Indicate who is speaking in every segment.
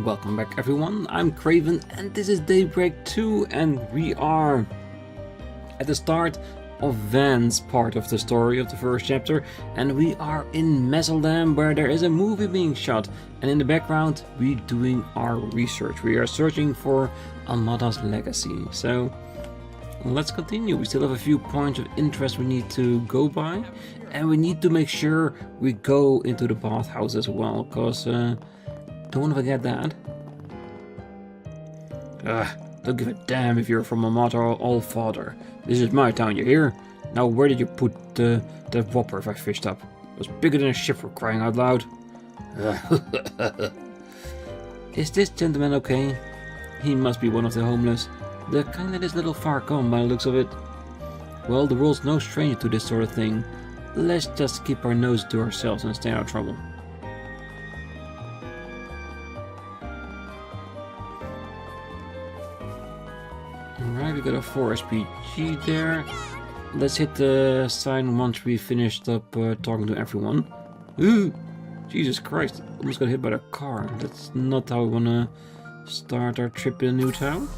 Speaker 1: Welcome back everyone, I'm Craven and this is Daybreak 2 and we are at the start of Van's part of the story of the first chapter, and we are in Messeldam where there is a movie being shot, and in the background we're doing our research. We are searching for Almata's legacy, so let's continue. We still have a few points of interest we need to go by, and we need to make sure we go into the bathhouse as well, because don't want to forget that. Don't give a damn if you're from Almata or Allfather. This is my town, you hear? Now where did you put that whopper if I fished up? It was bigger than a ship, for crying out loud. Is this gentleman okay? He must be one of the homeless. The kind that is little Falcom by the looks of it. Well, the world's no stranger to this sort of thing. Let's just keep our nose to ourselves and stay out of trouble. Alright, we got a 4 SPG there. Let's hit the sign once we finished up talking to everyone. Ooh! Jesus Christ, almost got hit by a car. That's not how we wanna start our trip in a new town.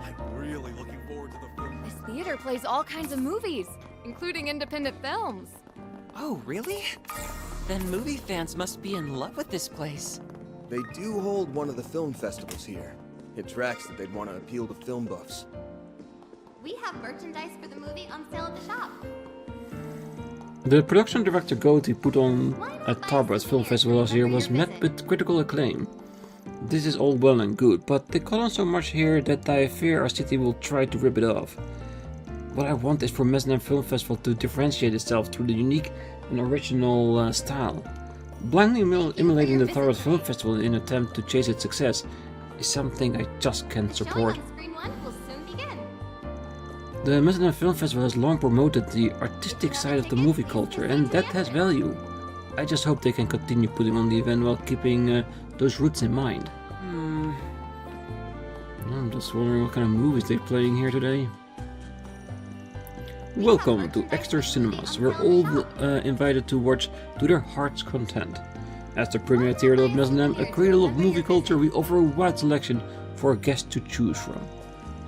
Speaker 2: I'm really looking forward to the film.
Speaker 3: This theater plays all kinds of movies, including independent films.
Speaker 4: Oh, really? Then movie fans must be in love with this place.
Speaker 2: They do hold one of the film festivals here. It tracks that they'd want to appeal to film buffs.
Speaker 5: We have merchandise for the movie on sale at the shop.
Speaker 1: The production director Goatee put on at Calvard Film Festival last year was met with critical acclaim. This is all well and good, but they call on so much here that I fear our city will try to rip it off. What I want is for Messeldam Film Festival to differentiate itself through the unique and original style. Blindly emulating the Calvard Film Festival in an attempt to chase its success is something I just can't support.
Speaker 5: Screen 1 will soon begin.
Speaker 1: The Messeldam Film Festival has long promoted the artistic side of the movie culture, and that has value. I just hope they can continue putting on the event while keeping those roots in mind. I'm just wondering what kind of movies they're playing here today. Welcome to Extra Cinemas. We're all invited to watch to their heart's content. As the premier theater of Messeldam, a cradle of movie culture, we offer a wide selection for guests to choose from.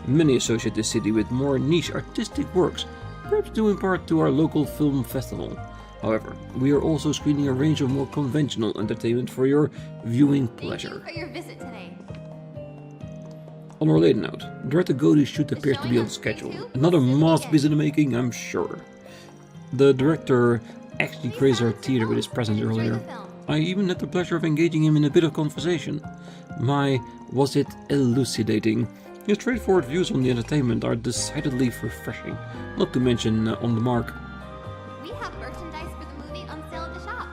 Speaker 1: Many associate this city with more niche artistic works, perhaps due in part to our local film festival. However, we are also screening a range of more conventional entertainment for your viewing pleasure.
Speaker 5: Thank you for your visit today.
Speaker 1: On a related note, Director Goatee's shoot appears to be on schedule. Another masterpiece in the making, I'm sure. The director actually graced our theater with his presence earlier. I even had the pleasure of engaging him in a bit of conversation. My, was it elucidating? His straightforward views on the entertainment are decidedly refreshing, not to mention on the mark.
Speaker 5: We have merchandise for the movie on sale at the shop.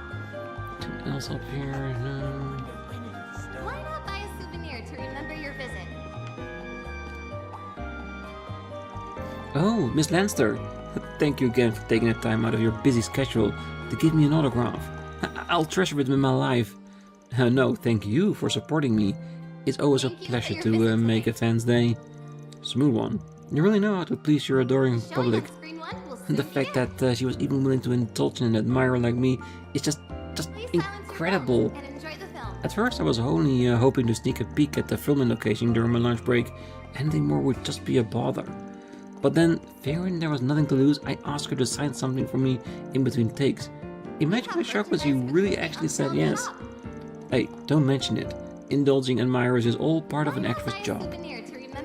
Speaker 1: Anything else up here? No.
Speaker 5: Why not buy a souvenir to remember your visit?
Speaker 1: Oh, Miss Lanster, thank you again for taking the time out of your busy schedule to give me an autograph. I'll treasure it in my life. No, thank you for supporting me. It's always a pleasure to make a fan's day. Smooth one. You really know how to please your adoring public. And the fact that she was even willing to indulge in an admirer like me is just incredible. At first I was only hoping to sneak a peek at the filming location during my lunch break. Anything more would just be a bother. But then, fearing there was nothing to lose, I asked her to sign something for me in between takes. Imagine the shock when she really actually said yes. Hey, don't mention it. Indulging admirers is all part of an actress job.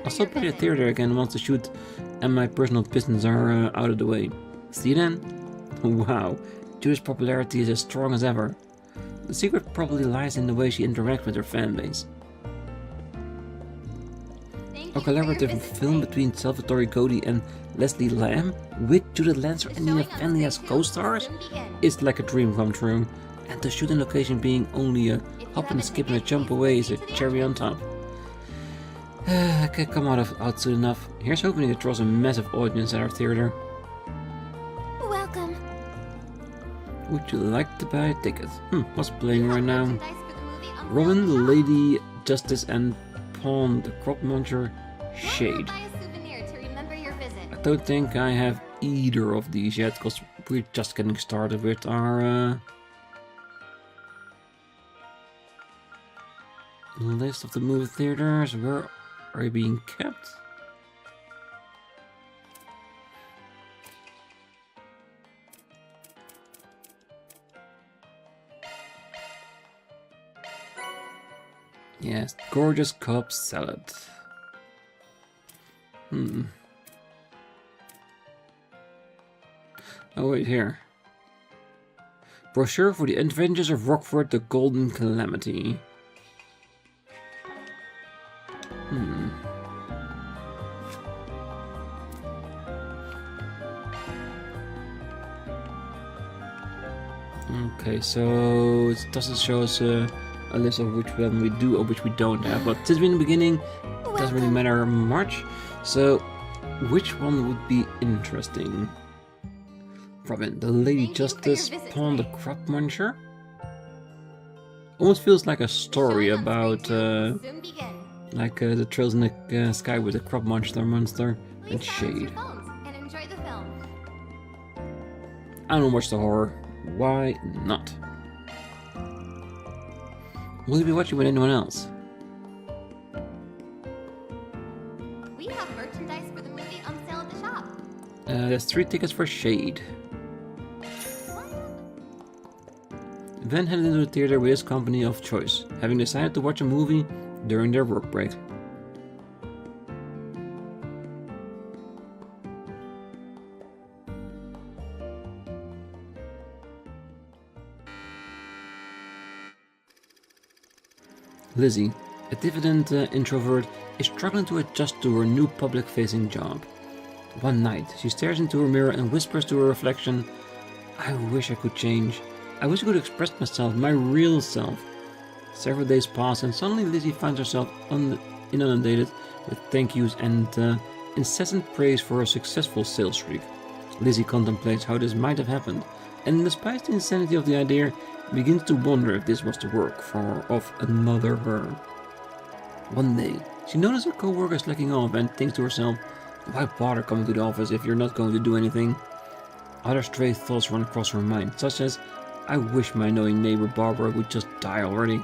Speaker 1: I'll stop by the theater again once the shoot and my personal business are out of the way. See you then? Wow, Judith's popularity is as strong as ever. The secret probably lies in the way she interacts with her fanbase. A collaborative film between Salvatore Goatee and Leslie Lamb, with Judith Lancer and Nina Fenley as co-stars, is like a dream come true, and the shooting location being only a hop and skip and a jump away is a cherry on top. I can't come out soon enough. Here's hoping it draws a massive audience at our theater.
Speaker 5: Welcome.
Speaker 1: Would you like to buy a ticket? What's playing right now? Robin, the Lady Justice, and Pawn, the Crop Muncher, Shade. I don't think I have either of these yet, because we're just getting started with our list of the movie theaters. Where are you being kept? Yes, gorgeous Cobb salad. Oh wait, here. Brochure for the Adventures of Rockford, the Golden Calamity. Okay, so it doesn't show us a list of which one we do or which we don't have, but since we're in the beginning, it doesn't really matter much. So, which one would be interesting? Robin, the Lady Justice pawned a crop muncher? Almost feels like a story about, like the Trails in the Sky with a crop monster and Shade. I don't watch the horror. Why not? Will you be watching with anyone else?
Speaker 5: We have merchandise for the movie on sale at the shop.
Speaker 1: There's 3 tickets for Shade. Van headed into the theater with his company of choice, having decided to watch a movie during their work break. Lizzie, a diffident introvert, is struggling to adjust to her new public-facing job. One night, she stares into her mirror and whispers to her reflection, "I wish I could change. I wish I could express myself, my real self." Several days pass and suddenly Lizzie finds herself inundated with thank yous and incessant praise for her successful sales streak. Lizzie contemplates how this might have happened, and despite the insanity of the idea, begins to wonder if this was the work of another her. One day, she notices her co-worker slacking off and thinks to herself, why bother coming to the office if you're not going to do anything? Other stray thoughts run across her mind, such as, I wish my annoying neighbor Barbara would just die already.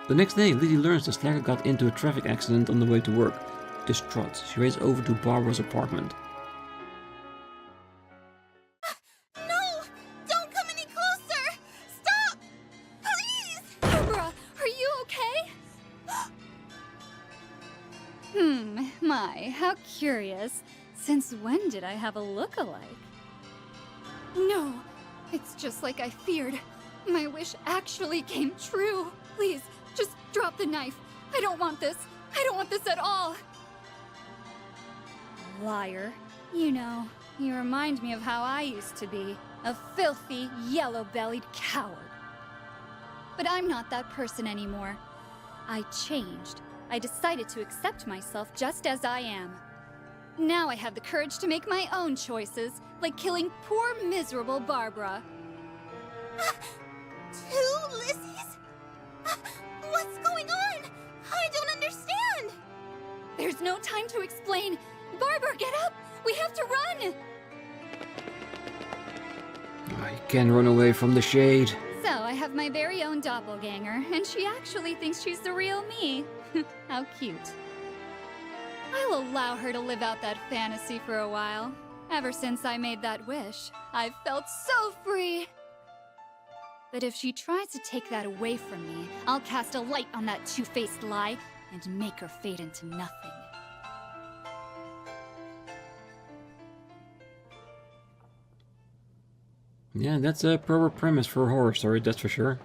Speaker 1: The next day, Lizzie learns the slacker got into a traffic accident on the way to work. Distraught, she races over to Barbara's apartment.
Speaker 3: How curious. Since when did I have a look-alike? No, it's just like I feared. My wish actually came true. Please, just drop the knife. I don't want this. I don't want this at all. Liar. You know, you remind me of how I used to be. A filthy, yellow-bellied coward. But I'm not that person anymore. I changed. I decided to accept myself just as I am. Now I have the courage to make my own choices, like killing poor, miserable Barbara.
Speaker 5: 2 Lizzies? What's going on? I don't understand!
Speaker 3: There's no time to explain. Barbara, get up! We have to run!
Speaker 1: I can't run away from the shade.
Speaker 3: So, I have my very own doppelganger, and she actually thinks she's the real me. How cute. I'll allow her to live out that fantasy for a while. Ever since I made that wish, I've felt so free. But if she tries to take that away from me, I'll cast a light on that two-faced lie and make her fade into nothing.
Speaker 1: Yeah, that's a proper premise for a horror story, that's for sure.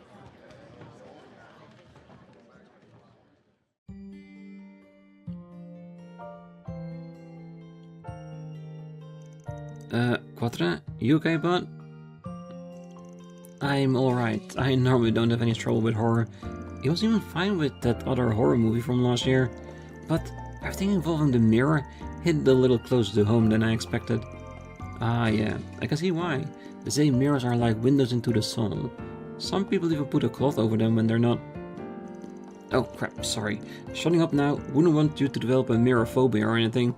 Speaker 1: Quattro, you okay, bud? I'm alright. I normally don't have any trouble with horror. It was even fine with that other horror movie from last year. But everything involving the mirror hit a little closer to home than I expected. Ah yeah, I can see why. They say mirrors are like windows into the soul. Some people even put a cloth over them when they're not... Oh crap, sorry. Shutting up now, wouldn't want you to develop a mirror phobia or anything.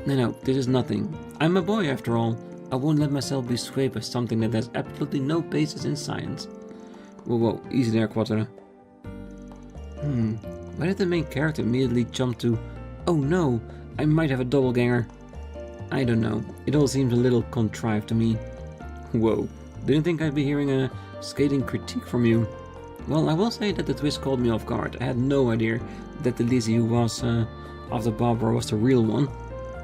Speaker 1: No, this is nothing. I'm a boy after all. I won't let myself be swayed by something that has absolutely no basis in science. Whoa, easy there, Quattro. Why did the main character immediately jump to, oh no, I might have a doppelganger? I don't know, it all seems a little contrived to me. Whoa, didn't think I'd be hearing a scathing critique from you. Well, I will say that the twist caught me off guard. I had no idea that the Lizzie who was after Barbara was the real one.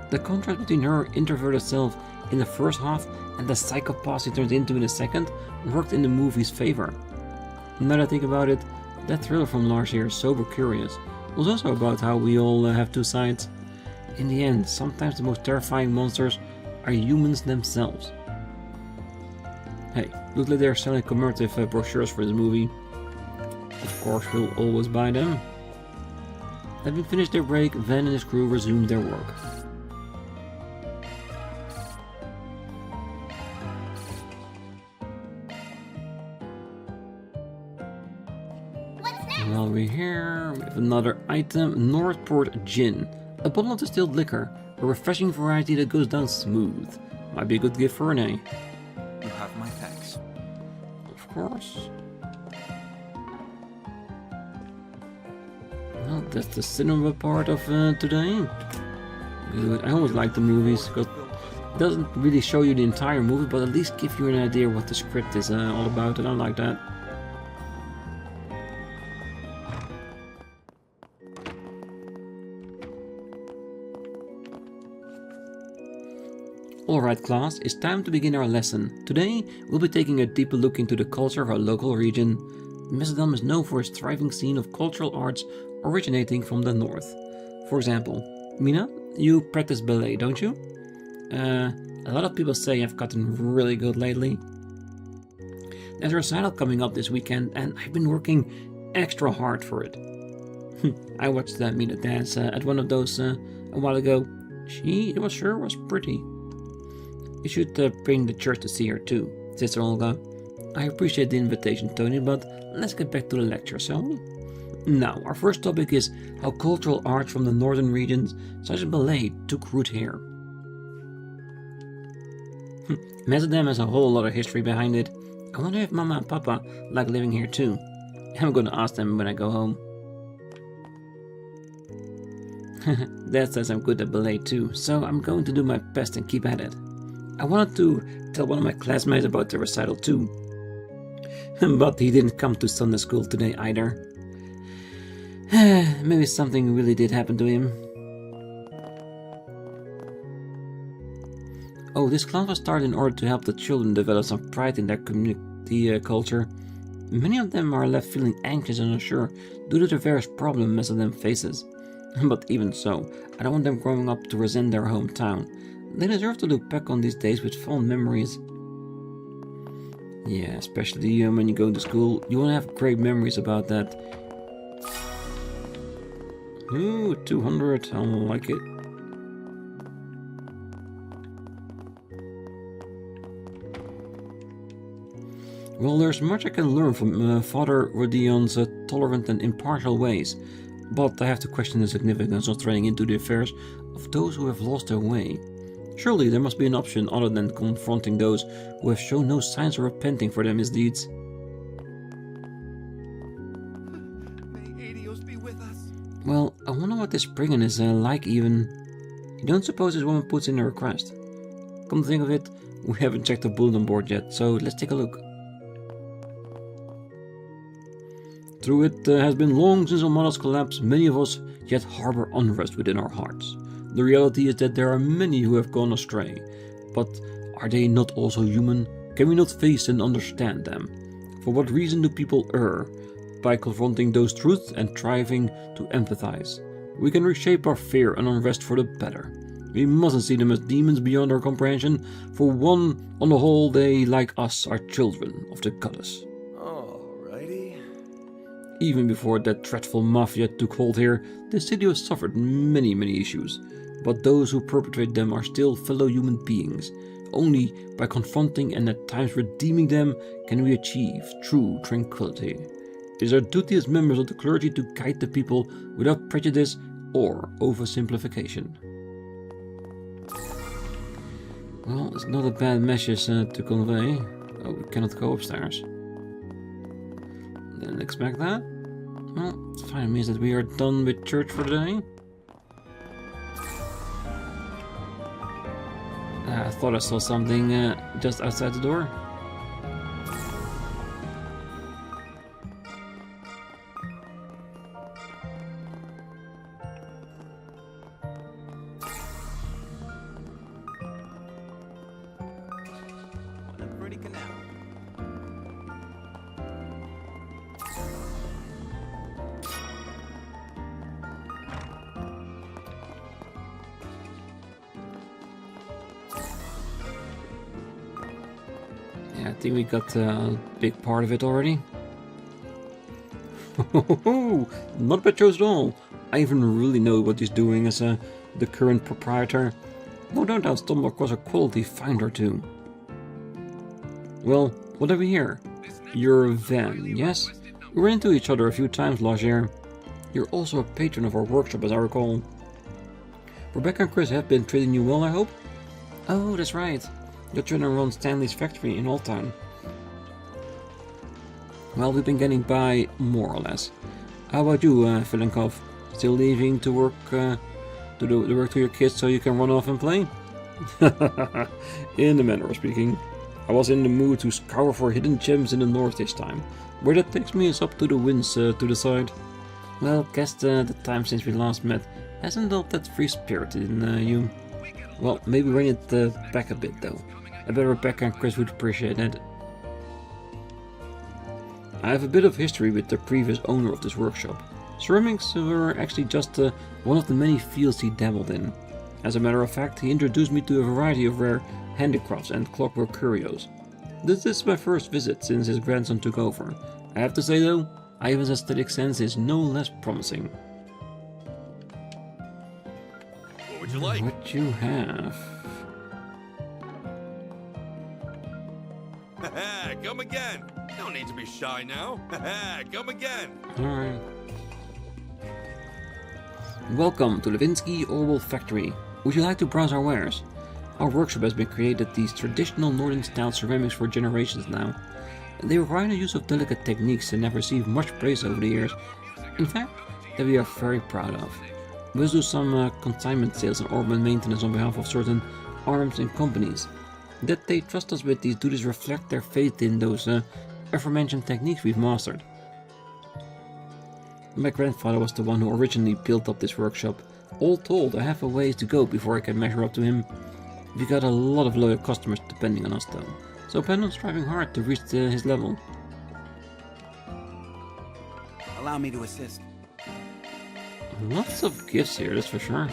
Speaker 1: The contrast between her introverted self in the first half and the psychopath she turned into in the second worked in the movie's favor. Now that I think about it, that thriller from last year, Sober Curious, was also about how we all have two sides. In the end, sometimes the most terrifying monsters are humans themselves. Hey, looks like they're selling commemorative brochures for this movie. Of course, we'll always buy them. Having finished their break, Van and his crew resumed their work. While we're here, we have another item, Northport Gin. A bottle of distilled liquor, a refreshing variety that goes down smooth. Might be a good gift for Renee.
Speaker 4: You have my thanks.
Speaker 1: Of course. Well, that's the cinema part of today. Good. I always like the movies, because it doesn't really show you the entire movie, but at least give you an idea what the script is all about, and I like that. Alright class, it's time to begin our lesson. Today, we'll be taking a deeper look into the culture of our local region. Messeldam is known for its thriving scene of cultural arts originating from the north. For example, Mina, you practice ballet, don't you? A lot of people say I've gotten really good lately. There's a recital coming up this weekend and I've been working extra hard for it. I watched Mina dance at one of those a while ago. She was pretty. You should bring the church to see her too, Sister Olga. I appreciate the invitation, Tony, but let's get back to the lecture, shall we? Now, our first topic is how cultural arts from the northern regions, such as ballet, took root here. Messeldam has a whole lot of history behind it. I wonder if Mama and Papa like living here too. I'm gonna ask them when I go home. Dad says I'm good at ballet too, so I'm going to do my best and keep at it. I wanted to tell one of my classmates about the recital too, but he didn't come to Sunday school today either. Maybe something really did happen to him. Oh, this class was started in order to help the children develop some pride in their community culture. Many of them are left feeling anxious and unsure due to the various problems most of them faces. But even so, I don't want them growing up to resent their hometown. They deserve to look back on these days with fond memories. Yeah, especially when you go to school, you want to have great memories about that. Ooh, 200, I don't like it. Well, there's much I can learn from Father Rodion's tolerant and impartial ways, but I have to question the significance of straying into the affairs of those who have lost their way. Surely there must be an option other than confronting those who have shown no signs of repenting for their misdeeds.
Speaker 2: May Adios be with us.
Speaker 1: Well, I wonder what this spriggan is like even. You don't suppose this woman puts in a request? Come to think of it, we haven't checked the bulletin board yet, so let's take a look. Through it has been long since Almata's collapse, many of us yet harbor unrest within our hearts. The reality is that there are many who have gone astray, but are they not also human? Can we not face and understand them? For what reason do people err? By confronting those truths and striving to empathize. We can reshape our fear and unrest for the better. We mustn't see them as demons beyond our comprehension, for on the whole they, like us, are children of the goddess.
Speaker 2: Alrighty.
Speaker 1: Even before that dreadful mafia took hold here, the city has suffered many issues. But those who perpetrate them are still fellow human beings. Only by confronting and at times redeeming them can we achieve true tranquility. It is our duty as members of the clergy to guide the people without prejudice or oversimplification. Well, it's not a bad message to convey. Oh, we cannot go upstairs. Didn't expect that. Well, it fine means that we are done with church for the day. I thought I saw something just outside the door.
Speaker 2: What a pretty canal.
Speaker 1: Yeah, I think we got a big part of it already. Not bad choice at all. I even really know what he's doing as the current proprietor. No doubt I'll stumble across a quality find or two. Well, what have we here? You're Van, yes? We ran into each other a few times last year. You're also a patron of our workshop, as I recall. Rebecca and Chris have been treating you well, I hope? Oh, that's right. Your children run Stanley's factory in Old Town. Well, we've been getting by more or less. How about you, Filenkov? Still leaving to work, do the work to your kids so you can run off and play? In the manner of speaking. I was in the mood to scour for hidden gems in the north this time. Where that takes me is up to the winds to the side. Well, guess the time since we last met hasn't helped that free spirit in you. Well, maybe bring it back a bit though. I bet Rebecca and Chris would appreciate it. I have a bit of history with the previous owner of this workshop. Ceramics were actually just one of the many fields he dabbled in. As a matter of fact, he introduced me to a variety of rare handicrafts and clockwork curios. This is my first visit since his grandson took over. I have to say though, Ivan's aesthetic sense is no less promising.
Speaker 2: What would you like?
Speaker 1: What you have?
Speaker 2: Come again. No need to be shy now. Come again.
Speaker 1: Alright. Welcome to Levinsky Oral Factory. Would you like to browse our wares? Our workshop has been created these traditional northern-style ceramics for generations now. They require the use of delicate techniques and have received much praise over the years. In fact, that we are very proud of. We also do some consignment sales and urban maintenance on behalf of certain arms and companies. That they trust us with these duties reflect their faith in those aforementioned techniques we've mastered. My grandfather was the one who originally built up this workshop. All told, I have a ways to go before I can measure up to him. We got a lot of loyal customers depending on us though, so plan on striving hard to reach his level.
Speaker 6: Allow me to assist.
Speaker 1: Lots of gifts here, that's for sure.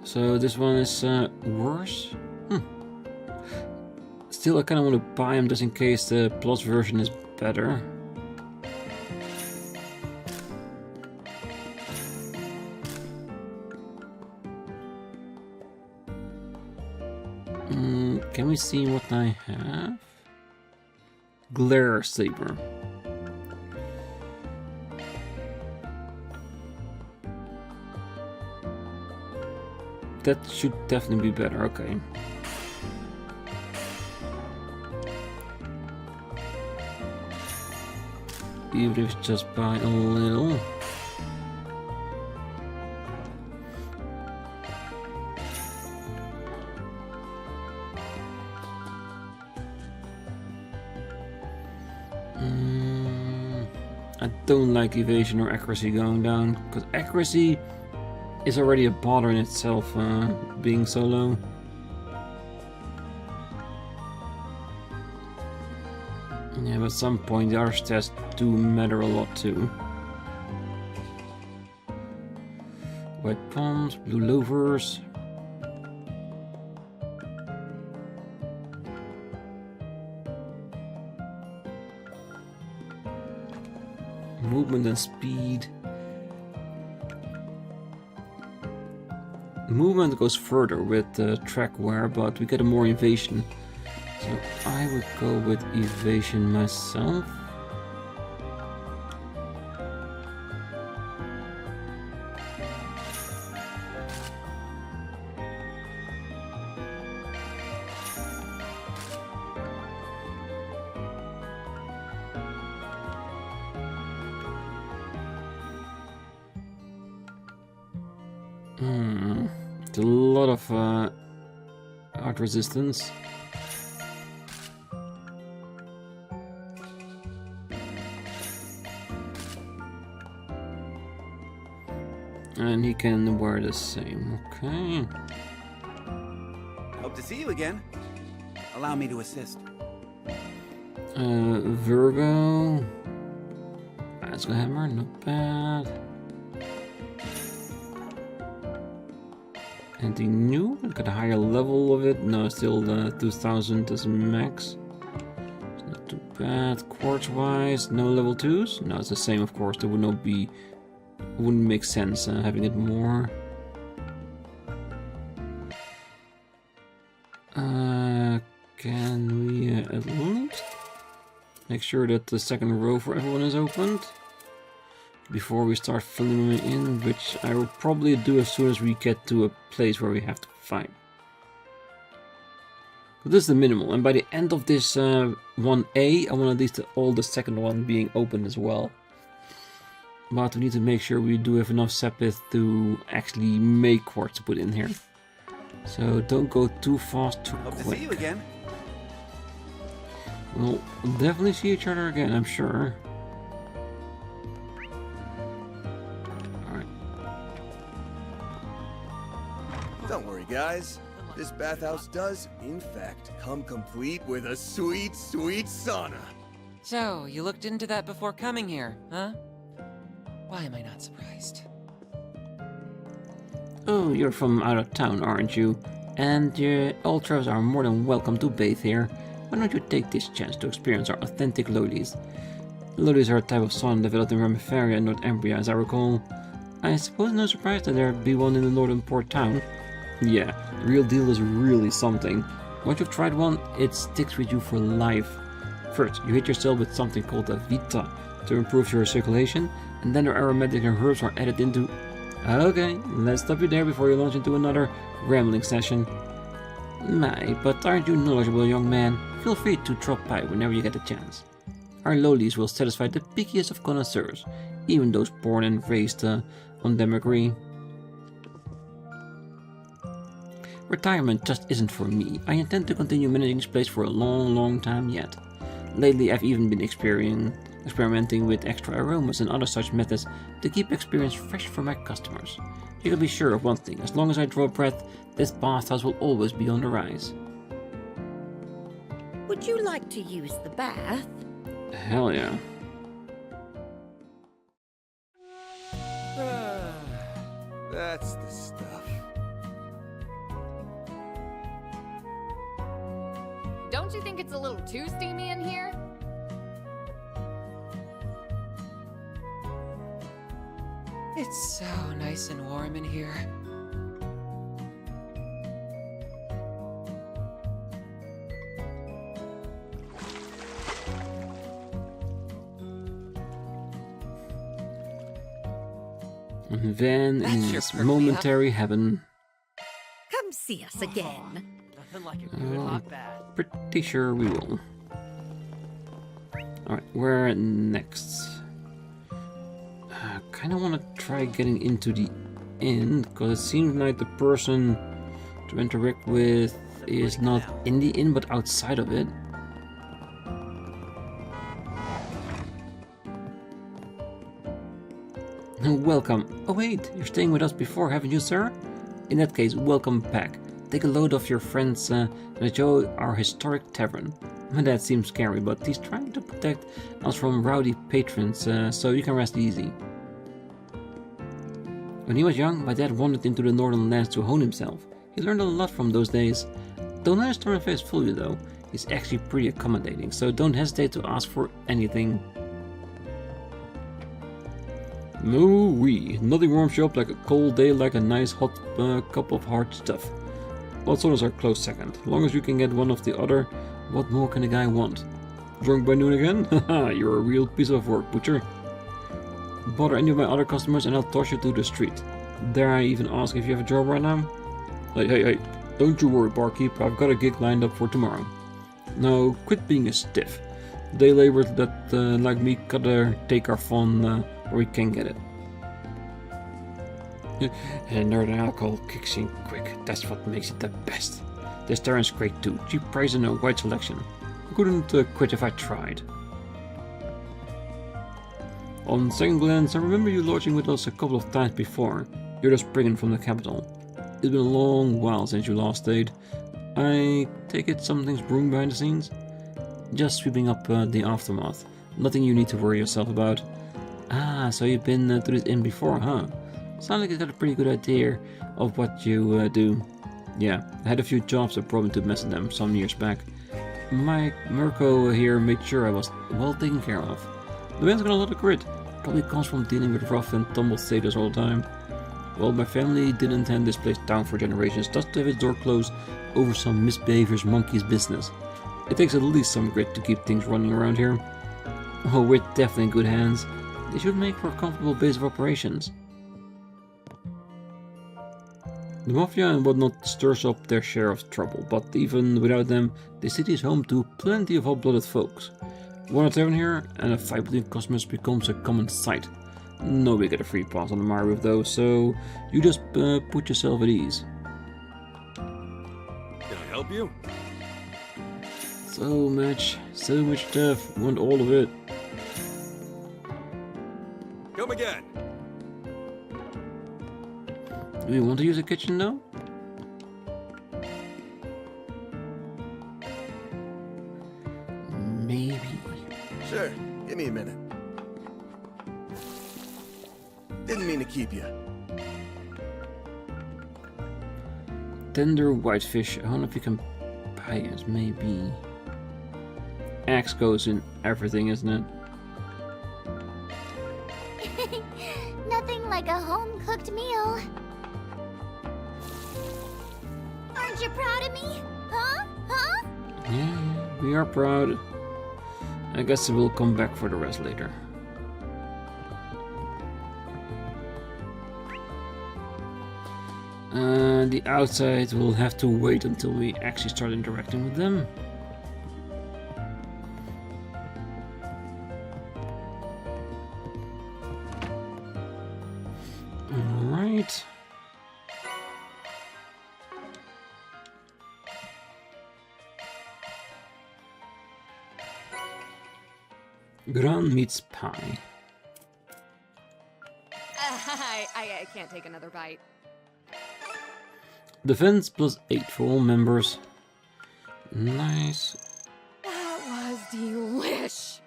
Speaker 1: So this one is worse? Still, I kinda want to buy him just in case the Plus version is better. Can we see what I have? Glare Saber. That should definitely be better, okay. Even if it's just by a little. I don't like evasion or accuracy going down, because accuracy is already a bother in itself, being so low. Yeah, but at some point the other stats do matter a lot too. White palms, blue loafers. Movement and speed. Movement goes further with track wear, but we get a more evasion. So I would go with evasion myself. It's a lot of art resistance. And he can wear the same, okay.
Speaker 6: Hope to see you again. Allow me to assist.
Speaker 1: Virgo. Asgore hammer, not bad. Anything new? Got a higher level of it. No, still 2000 is max. It's not too bad. Quartz wise, no level 2s? No, it's the same, of course. There would not be. Wouldn't make sense having it more. Can we at least make sure that the second row for everyone is opened before we start filling them in, which I will probably do as soon as we get to a place where we have to fight. But this is the minimal, and by the end of this 1A, I want at least all the second one being open as well. But we need to make sure we do have enough sapith to actually make quartz to put in here. So don't go too fast, too quick.
Speaker 6: Hope to see you again.
Speaker 1: We'll definitely see each other again, I'm sure. Alright.
Speaker 2: Don't worry, guys. This bathhouse does, in fact, come complete with a sweet, sweet sauna.
Speaker 4: So, you looked into that before coming here, huh? Why am I not surprised?
Speaker 1: Oh, you're from out of town, aren't you? And all travelers are more than welcome to bathe here. Why don't you take this chance to experience our authentic lolies? Lolies are a type of sauna developed in Ramifaria and Northumbria, as I recall. I suppose no surprise that there be one in the northern port town. Yeah, the real deal is really something. Once you've tried one, it sticks with you for life. First, you hit yourself with something called a Vita to improve your circulation, and then the aromatic and herbs are added into... Okay, let's stop you there before you launch into another rambling session. My, but aren't you knowledgeable, young man? Feel free to drop by whenever you get a chance. Our lolies will satisfy the pickiest of connoisseurs, even those born and raised on them agree. Retirement just isn't for me. I intend to continue managing this place for a long, long time yet. Lately, I've even been experimenting with extra aromas and other such methods to keep experience fresh for my customers. You can be sure of one thing, as long as I draw breath, this bathhouse will always be on the rise.
Speaker 7: Would you like to use the bath?
Speaker 1: Hell yeah.
Speaker 2: That's the stuff.
Speaker 8: Don't you think it's a little too steamy in here?
Speaker 4: It's so nice and warm in here.
Speaker 1: And then is momentary heaven.
Speaker 7: Come see us again.
Speaker 4: Nothing like a good hot bath.
Speaker 1: Pretty sure we will. Alright, where next? Kind of want to try getting into the inn, because it seems like the person to interact with is not in the inn, but outside of it. Welcome. Oh wait, you're staying with us before, haven't you, sir? In that case, welcome back. Take a load off your friends and enjoy our historic tavern. My dad seems scary, but he's trying to protect us from rowdy patrons, so you can rest easy. When he was young, my dad wandered into the northern lands to hone himself. He learned a lot from those days. Don't let his stern face fool you though. He's actually pretty accommodating, so don't hesitate to ask for anything. No-wee, nothing warms you up like a cold day like a nice hot cup of hard stuff. Hot sodas are close second. As long as you can get one of the other, what more can a guy want? Drunk by noon again? Haha, you're a real piece of work, butcher. Bother any of my other customers and I'll toss you to the street. Dare I even ask if you have a job right now? Hey, don't you worry, barkeep, I've got a gig lined up for tomorrow. Now, quit being a stiff. Day laborers that, like me, gotta take our fun where we can get it. And northern alcohol kicks in quick. That's what makes it the best. This tavern's great too. Cheap price and a wide selection. I couldn't quit if I tried. On second glance, I remember you lodging with us a couple of times before. You're the spriggan from the capital. It's been a long while since you last stayed. I take it something's brewing behind the scenes? Just sweeping up the aftermath. Nothing you need to worry yourself about. Ah, so you've been to this inn before, huh? Sounds like you got a pretty good idea of what you do. Yeah, I had a few jobs that brought me to Messeldam some years back. Mike Mirko here made sure I was well taken care of. The man's got a lot of grit. Probably comes from dealing with rough and tumble sailors all the time. Well, my family didn't hand this place down for generations, just to have its door closed over some misbehavior's monkey's business. It takes at least some grit to keep things running around here. Oh, we're definitely in good hands. They should make for a comfortable base of operations. The Mafia and whatnot stirs up their share of trouble, but even without them, the city is home to plenty of hot-blooded folks. One tavern here, and a fight between customers becomes a common sight. Nobody get a free pass on the Mario roof though, so you just put yourself at ease.
Speaker 2: Can I help you?
Speaker 1: So much stuff. Want all of it.
Speaker 2: Come again.
Speaker 1: Do you want to use the kitchen though? Maybe.
Speaker 2: Sure, give me a minute. Didn't mean to keep you.
Speaker 1: Tender whitefish. I don't know if you can buy it. Maybe. Axe goes in everything, isn't it?
Speaker 5: Nothing like a home-cooked meal. Aren't you proud of me? Huh? Huh?
Speaker 1: Yeah, we are proud. I guess we'll come back for the rest later. The outside will have to wait until we actually start interacting with them. Alright. Gran meets pie.
Speaker 8: I can't take another bite.
Speaker 1: Defense +8 for all members. Nice.
Speaker 8: That was delish.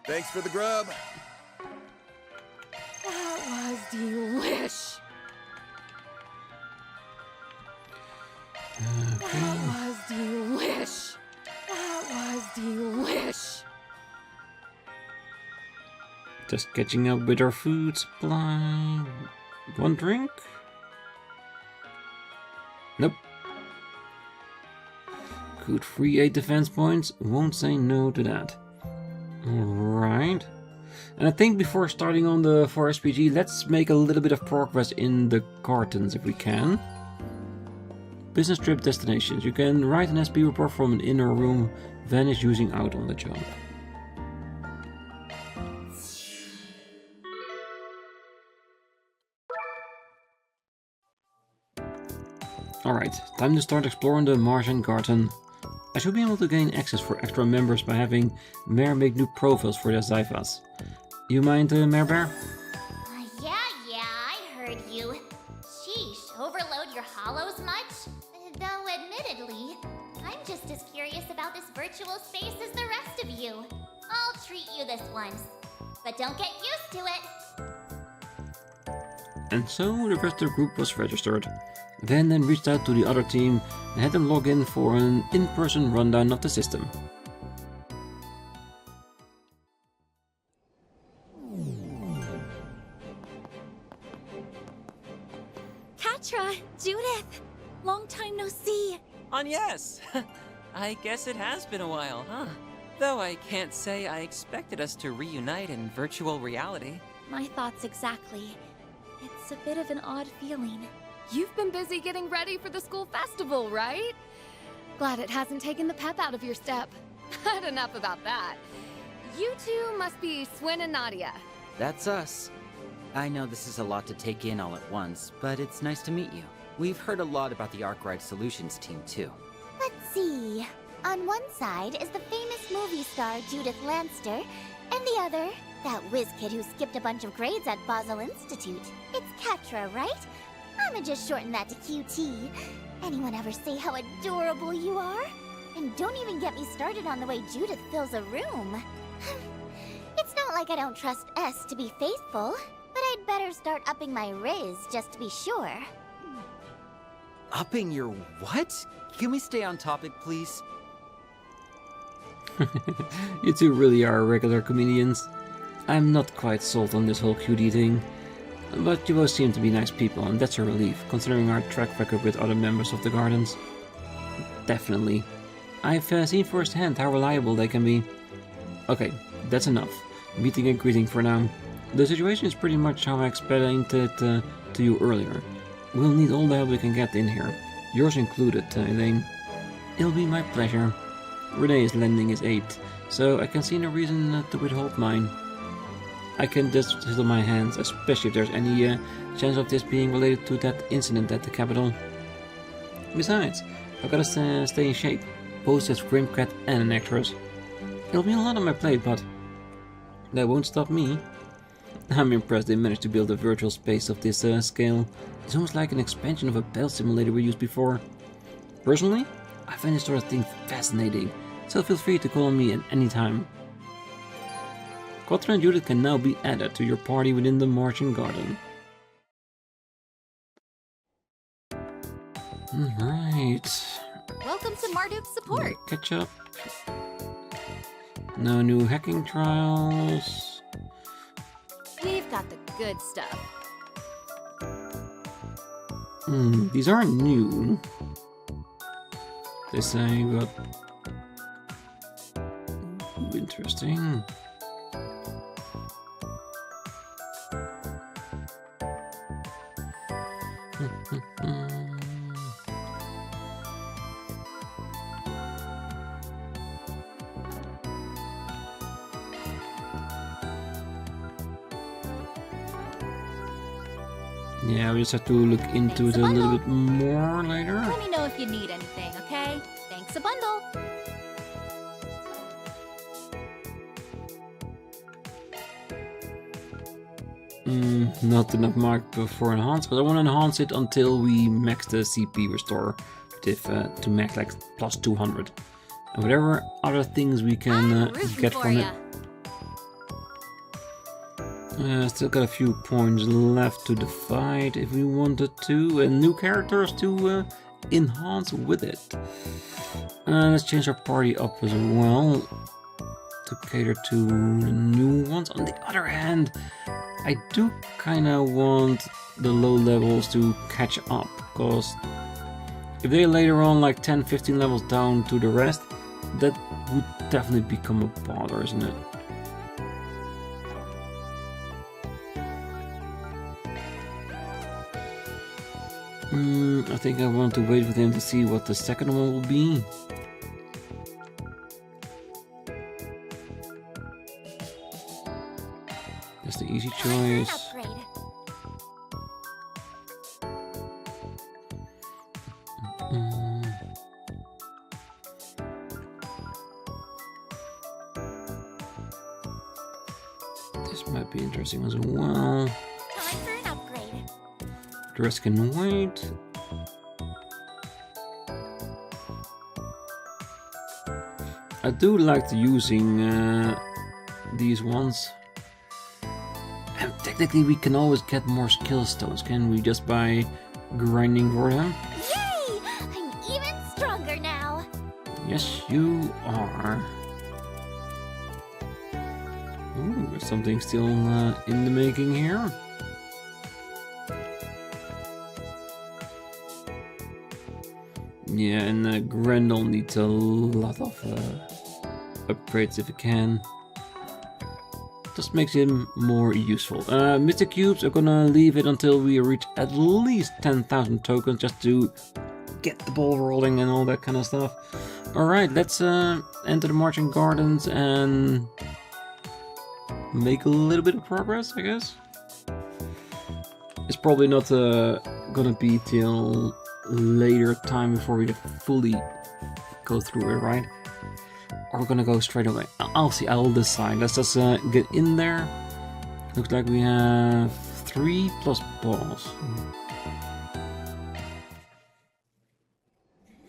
Speaker 2: Thanks for the grub.
Speaker 8: That was delish. That was delish. That was delish.
Speaker 1: Just catching up with our food supply. One drink? Nope. Could free 8 defense points. Won't say no to that. Alright. And I think before starting on the 4RPG, let's make a little bit of progress in the cartons if we can. Business trip destinations. You can write an SP report from an inner room, vanish using out on the job. Alright, time to start exploring the Martian Garden. I should be able to gain access for extra members by having Mare make new profiles for their Zyphas. You mind, Mare Bear?
Speaker 5: Yeah, I heard you. Sheesh, overload your hollows much? Though admittedly, I'm just as curious about this virtual space as the rest of you. I'll treat you this once, but don't get used to it.
Speaker 1: And so the rest of the group was registered. Van then reached out to the other team and had them log in for an in-person rundown of the system.
Speaker 5: Katra, Judith, long time no see.
Speaker 4: Agnès! I guess it has been a while, huh? Though I can't say I expected us to reunite in virtual reality.
Speaker 5: My thoughts exactly. It's a bit of an odd feeling.
Speaker 8: You've been busy getting ready for the school festival, right? Glad it hasn't taken the pep out of your step. But enough about that. You two must be Swin and Nadia.
Speaker 9: That's us. I know this is a lot to take in all at once, but it's nice to meet you. We've heard a lot about the Arkride Solutions team, too.
Speaker 5: Let's see. On one side is the famous movie star Judith Lanster, and the other, that whiz kid who skipped a bunch of grades at Basel Institute. It's Catra, right? I'ma just shorten that to QT. Anyone ever say how adorable you are? And don't even get me started on the way Judith fills a room. It's not like I don't trust S to be faithful, but I'd better start upping my riz just to be sure.
Speaker 9: Upping your what? Can we stay on topic, please?
Speaker 1: You two really are regular comedians. I'm not quite sold on this whole cutie thing. But you both seem to be nice people, and that's a relief, considering our track record with other members of the Gardens. Definitely. I've seen firsthand how reliable they can be. Okay, that's enough. Meeting and greeting for now. The situation is pretty much how I explained it to you earlier. We'll need all the help we can get in here. Yours included, Elaine. It'll be my pleasure. Renee is lending his aid, so I can see no reason to withhold mine. I can just fiddle my hands, especially if there's any chance of this being related to that incident at the Capitol. Besides, I've gotta stay in shape, both as Grimcat and an actress. It'll be a lot on my plate, but that won't stop me. I'm impressed they managed to build a virtual space of this scale. It's almost like an expansion of a battle simulator we used before. Personally, I find this sort of thing fascinating, so feel free to call on me at any time. Quattro and Judith can now be added to your party within the Marching Garden. Alright.
Speaker 8: Welcome to Marduk's support.
Speaker 1: Catch up. No new hacking trials.
Speaker 8: We've got the good stuff.
Speaker 1: These aren't new. They say, but... Ooh, interesting. Yeah, we just have to look into it a little bit more later.
Speaker 8: Let me know if you need anything, okay? Thanks a bundle.
Speaker 1: Not enough mark for enhance, but I want to enhance it until we max the CP restore to max like plus 200. And whatever other things we can get from it. Still got a few points left to divide if we wanted to, and new characters to enhance with it. Let's change our party up as well to cater to the new ones. On the other hand, I do kind of want the low levels to catch up, because if they later on like 10-15 levels down to the rest, that would definitely become a bother, isn't it? I think I want to wait with him to see what the second one will be. That's the easy choice. This might be interesting as well.
Speaker 5: Time for an upgrade.
Speaker 1: The rest can wait. I do like using these ones. And technically we can always get more skill stones, can we, just by grinding for them?
Speaker 5: Yay! I'm even stronger now.
Speaker 1: Yes, you are. Ooh, there's something still in the making here. Yeah, and Grendel needs a lot of upgrades if it can. Just makes him more useful. Mystic Cubes are gonna leave it until we reach at least 10,000 tokens just to get the ball rolling and all that kind of stuff. Alright, let's enter the Marching Gardens and make a little bit of progress, I guess. It's probably not gonna be till later time before we fully go through it, right? Or we're gonna go straight away. I'll see, I'll decide. Let's just get in there. Looks like we have 3 plus balls.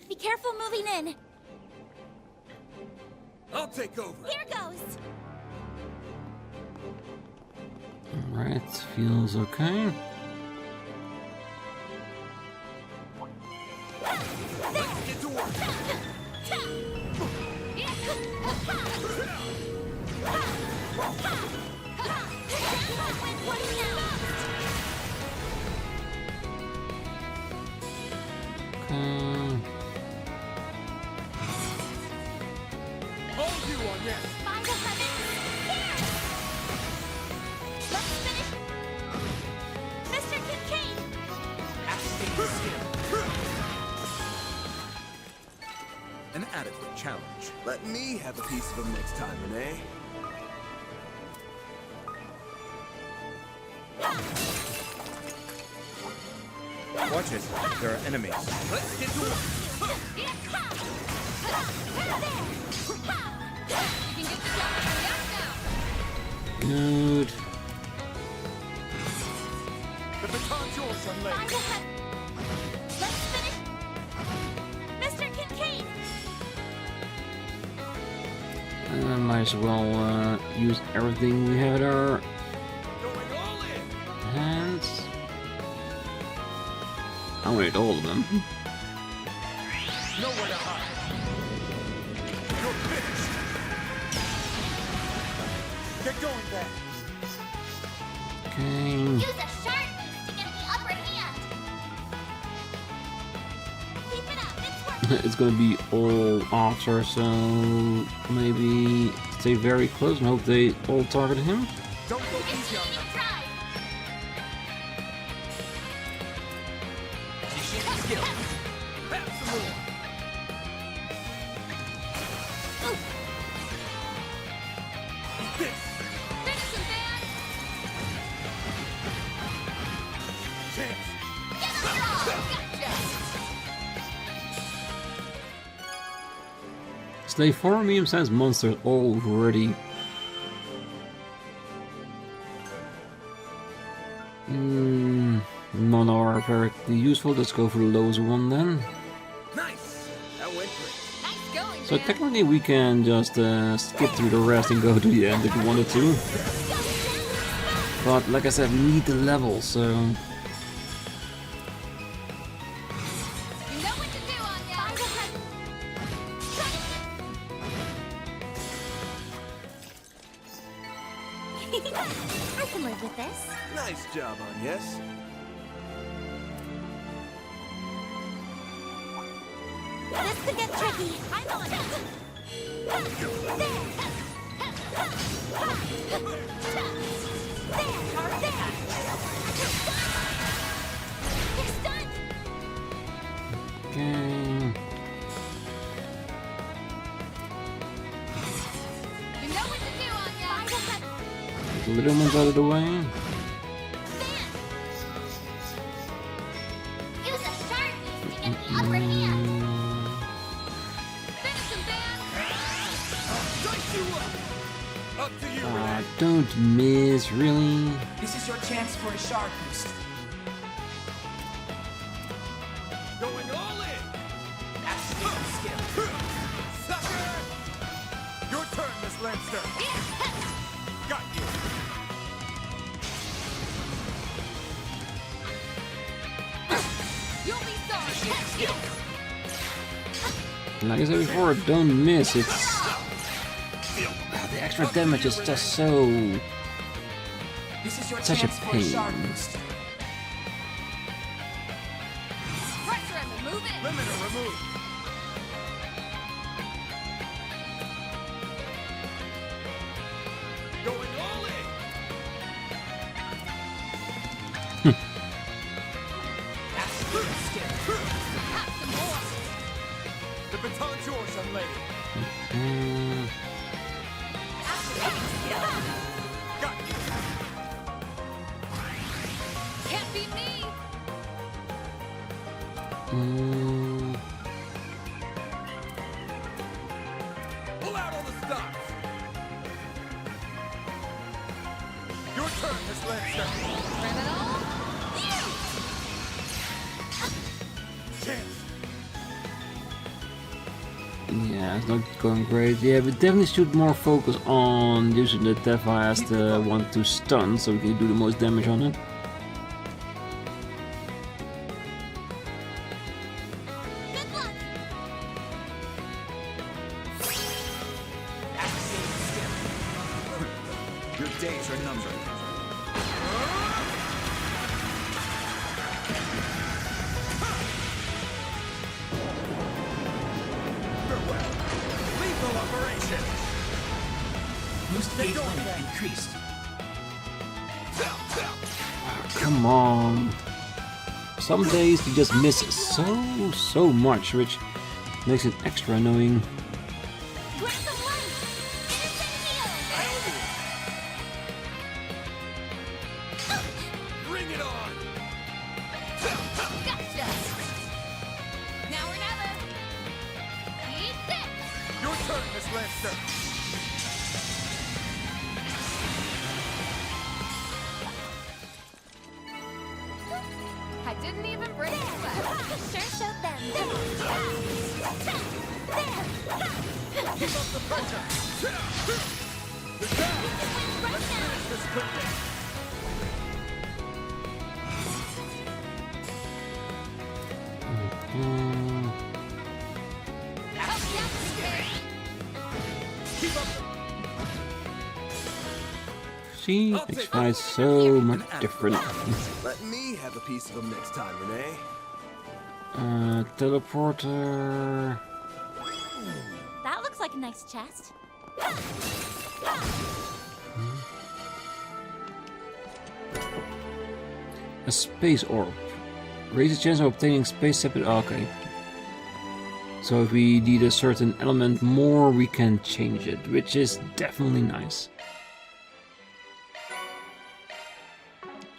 Speaker 5: Be careful moving in.
Speaker 2: I'll take over.
Speaker 5: Here goes.
Speaker 1: Alright, feels okay.
Speaker 2: Let's get to work. Hold you on this.
Speaker 5: Find the heavens. Here. Let's finish. Mr. Kincaid.
Speaker 2: An adequate challenge. Let me have a piece of them next time, Renee.
Speaker 6: Watch it. There are enemies.
Speaker 2: Let's get to work.
Speaker 1: Good.
Speaker 2: The baton's yours, young lady.
Speaker 5: Find the heavens. Let's finish. Mr. Kincaid.
Speaker 1: Might as well use everything we have at our
Speaker 2: Going all in.
Speaker 1: hands. I want all of them.
Speaker 2: Nowhere to hide. You're finished. Get going, then.
Speaker 1: Okay.
Speaker 5: Use a sharp beast to get the upper hand. Keep it up. It's working.
Speaker 1: It's gonna be all after, so maybe stay very close and hope they all target him.
Speaker 2: Don't go
Speaker 5: It's
Speaker 2: easy on
Speaker 5: eating
Speaker 2: them.
Speaker 5: drive.
Speaker 2: Have some more. Eat this.
Speaker 5: Finish him, man.
Speaker 2: Chance.
Speaker 5: Get him strong. Gotcha.
Speaker 1: Slay 4 medium-sized monsters already. None are very useful. Let's go for the lowest one then.
Speaker 2: Nice. That went great.
Speaker 5: Nice going,
Speaker 1: So
Speaker 5: man.
Speaker 1: technically we can just skip through the rest and go to the end if we wanted to. But like I said, we need the level, so...
Speaker 5: You know what to do, Anya. Find the heavens. I can live with this.
Speaker 2: Nice job, Agnès.
Speaker 5: This could get tricky. I'm on it. They're stunned.
Speaker 1: Okay.
Speaker 5: You know what to do, Anya.
Speaker 1: Get the little ones out of the way.
Speaker 5: Use a sharp beast to get the upper hand. Finish him, Dan.
Speaker 2: Dice you up. Up to you, Renee.
Speaker 1: Don't miss, really.
Speaker 10: This is your chance for a shark boost.
Speaker 2: Going all in.
Speaker 10: Activate the skill.
Speaker 2: Sucker. Your turn, Miss Lancer. Got you.
Speaker 5: You'll be sorry.
Speaker 1: Like I said before, don't miss. It's the extra damage is just so
Speaker 10: This is your
Speaker 1: Such a
Speaker 10: chance for a
Speaker 1: pain.
Speaker 10: shark boost.
Speaker 5: Pressure him and move in.
Speaker 2: Limiter removed. Going all in.
Speaker 10: Activate the skill.
Speaker 5: Have some more.
Speaker 2: The baton's yours, young lady.
Speaker 1: Mm,
Speaker 2: Got
Speaker 8: Can't be me!
Speaker 2: Pull out all the stops. Your turn, Miss Lancer.
Speaker 8: Criminal?
Speaker 2: Chance.
Speaker 1: Yeah, it's not going great. Yeah, we definitely should more focus on using the Teva as the one to stun, so we can do the most damage on it.
Speaker 5: Good luck!
Speaker 10: Activating skill.
Speaker 6: Your days are numbered.
Speaker 2: Farewell. Lethal operation.
Speaker 10: Boost gauge limit increased.
Speaker 1: Come on. Some days you just miss so much, which makes it extra annoying.
Speaker 5: Grab some light! Innocent heal!
Speaker 2: Bring it on.
Speaker 8: Gotcha! Now or never!
Speaker 5: Eat this!
Speaker 2: Your turn, Miss Lancer.
Speaker 8: I didn't even break the sweat.
Speaker 5: Sure showed them.
Speaker 2: Keep up the pressure. You're down. Let's finish this quickly. Keep up.
Speaker 1: See, makes fight so much different.
Speaker 2: Let me have a piece of them next time, Renee.
Speaker 1: Teleporter.
Speaker 5: That looks like a nice chest.
Speaker 1: A space orb. Raise the chance of obtaining space separate. Okay. So if we need a certain element more, we can change it, which is definitely nice.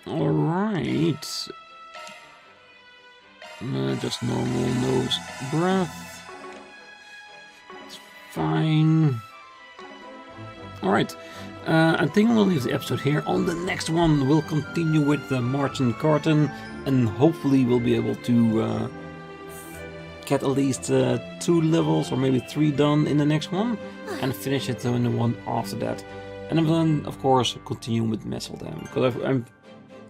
Speaker 1: Alright. Just normal nose breath. It's fine. Alright. I think we'll leave the episode here. On the next one, we'll continue with the Marching Carton, and hopefully we'll be able to get at least 2 levels or maybe 3 done in the next one, and finish it in the one after that. And then, of course, continue with Messeldam, because I'm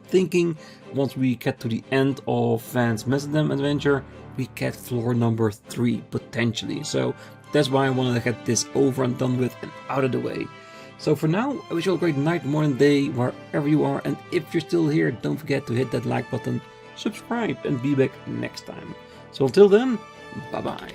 Speaker 1: thinking once we get to the end of Van's Messeldam adventure, we get floor number 3 potentially. So that's why I wanted to get this over and done with and out of the way. So for now, I wish you all a great night, morning, day, wherever you are. And if you're still here, don't forget to hit that like button, subscribe, and be back next time. So until then, bye bye.